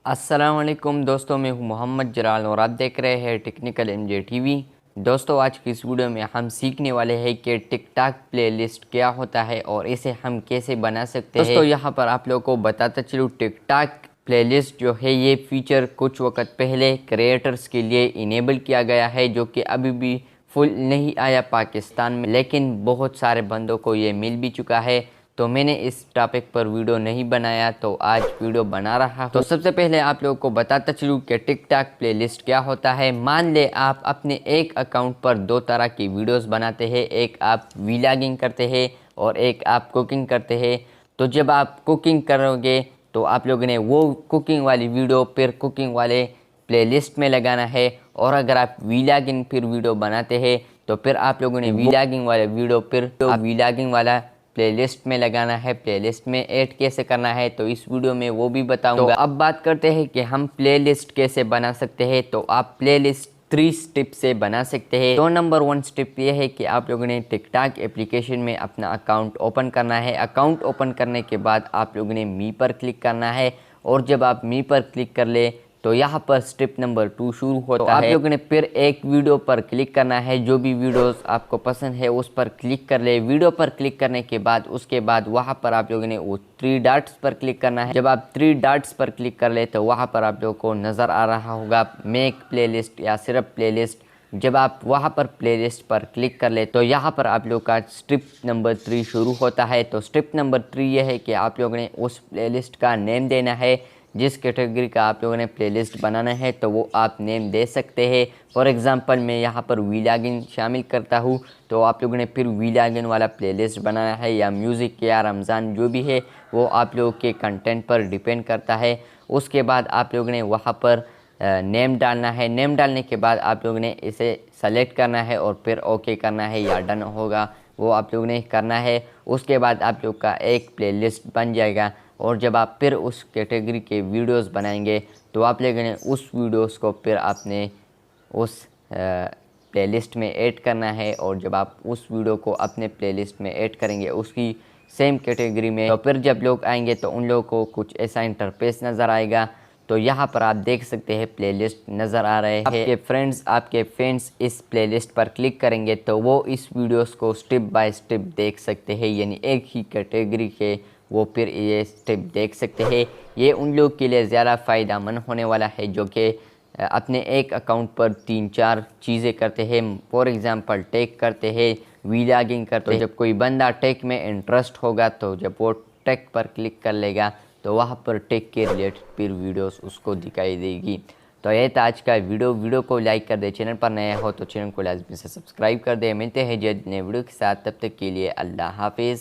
अस्सलामुअलैकुम दोस्तों, मैं हूं मोहम्मद जलाल और आप देख रहे हैं टेक्निकल एमजे टीवी। दोस्तों, आज की इस वीडियो में हम सीखने वाले हैं कि टिकटॉक प्लेलिस्ट क्या होता है और इसे हम कैसे बना सकते हैं। दोस्तों, यहां पर आप लोगों को बताता चलूँ, टिकटॉक प्लेलिस्ट जो है ये फीचर कुछ वक्त पहले क्रिएटर्स के लिए इनेबल किया गया है, जो कि अभी भी फुल नहीं आया पाकिस्तान में, लेकिन बहुत सारे बंदों को ये मिल भी चुका है। तो मैंने इस टॉपिक पर वीडियो नहीं बनाया, तो आज वीडियो बना रहा हूँ। तो सबसे पहले आप लोगों को बताता चलूँ कि टिकटॉक प्लेलिस्ट क्या होता है। मान ले आप अपने एक अकाउंट पर दो तरह की वीडियोस बनाते हैं, एक आप व्लॉगिंग करते हैं और एक आप कुकिंग करते हैं। तो जब आप कुकिंग करोगे तो आप लोगों ने वो कुकिंग वाली वीडियो फिर कुकिंग वाले प्लेलिस्ट में लगाना है, और अगर आप व्लॉगिंग फिर वीडियो बनाते हैं तो फिर आप लोगों ने व्लॉगिंग वाला वीडियो फिर व्लॉगिंग वाला प्लेलिस्ट में लगाना है। प्लेलिस्ट में ऐड कैसे करना है तो इस वीडियो में वो भी बताऊंगा। तो अब बात करते हैं कि हम प्लेलिस्ट कैसे बना सकते हैं। तो आप प्लेलिस्ट 3 स्टेप से बना सकते हैं। तो नंबर 1 स्टेप ये है कि आप लोगों ने टिकटॉक एप्लीकेशन में अपना अकाउंट ओपन करना है। अकाउंट ओपन करने के बाद आप लोगों ने मी पर क्लिक करना है, और जब आप मी पर क्लिक कर ले तो यहाँ पर स्टेप नंबर 2 शुरू होता है। आप लोगों ने फिर एक वीडियो पर क्लिक करना है, जो भी वीडियोस आपको पसंद है उस पर क्लिक कर ले। वीडियो पर क्लिक करने के बाद उसके बाद वहाँ पर आप लोगों ने वो 3 डॉट्स पर क्लिक करना है। जब आप 3 डॉट्स पर क्लिक कर ले तो वहाँ पर आप लोगों को नज़र आ रहा होगा मेक प्लेलिस्ट या सिर्फ प्लेलिस्ट। जब आप वहाँ पर प्लेलिस्ट पर क्लिक कर ले तो यहाँ पर आप लोग का स्टेप नंबर 3 शुरू होता है। तो स्टेप नंबर 3 ये है कि आप लोगों ने उस प्लेलिस्ट का नेम देना है। जिस कैटेगरी का आप लोगों ने प्लेलिस्ट बनाना है तो वो आप नेम दे सकते हैं। फॉर एग्जांपल मैं यहाँ पर व्लॉगिंग शामिल करता हूँ, तो आप लोगों ने फिर व्लॉगिंग वाला प्लेलिस्ट बनाना है, या म्यूज़िक या रमज़ान जो भी है वो आप लोगों के कंटेंट पर डिपेंड करता है। उसके बाद आप लोगों ने वहाँ पर नेम डालना है। नेम डालने के बाद आप लोगों ने इसे सेलेक्ट करना है और फिर ओके करना है या डन होगा वो आप लोगों ने करना है। उसके बाद आप लोग का एक प्लेलिस्ट बन जाएगा, और जब आप फिर उस कैटेगरी के वीडियोस बनाएंगे तो आप लोगों ने उस वीडियोस को फिर आपने उस प्लेलिस्ट में ऐड करना है। और जब आप उस वीडियो को अपने प्लेलिस्ट में ऐड करेंगे उसकी सेम कैटेगरी में, तो फिर जब लोग आएंगे तो उन लोगों को कुछ ऐसा इंटरफेस नज़र आएगा। तो यहाँ पर आप देख सकते हैं प्लेलिस्ट नज़र आ रहे हैं। आपके फ्रेंड्स इस प्लेलिस्ट पर क्लिक करेंगे तो वो इस वीडियोस को स्टेप बाय स्टेप देख सकते हैं, यानी एक ही कैटेगरी के वो फिर ये स्टेप देख सकते हैं। ये उन लोग के लिए ज़्यादा फ़ायदा मंद होने वाला है जो कि अपने एक अकाउंट पर 3-4 चीज़ें करते हैं। फॉर एग्ज़ाम्पल टेक करते हैं, व्लॉगिंग करते हैं। जब कोई बंदा टेक में इंटरेस्ट होगा तो जब वो टेक पर क्लिक कर लेगा तो वहाँ पर टेक के रिलेटेड फिर वीडियोस उसको दिखाई देगी। तो ये था आज का वीडियो को लाइक कर दे। चैनल पर नया हो तो चैनल को लाजमी से सब्सक्राइब कर दे। मिलते हैं जल्द नए वीडियो के साथ, तब तक के लिए अल्लाह हाफिज़।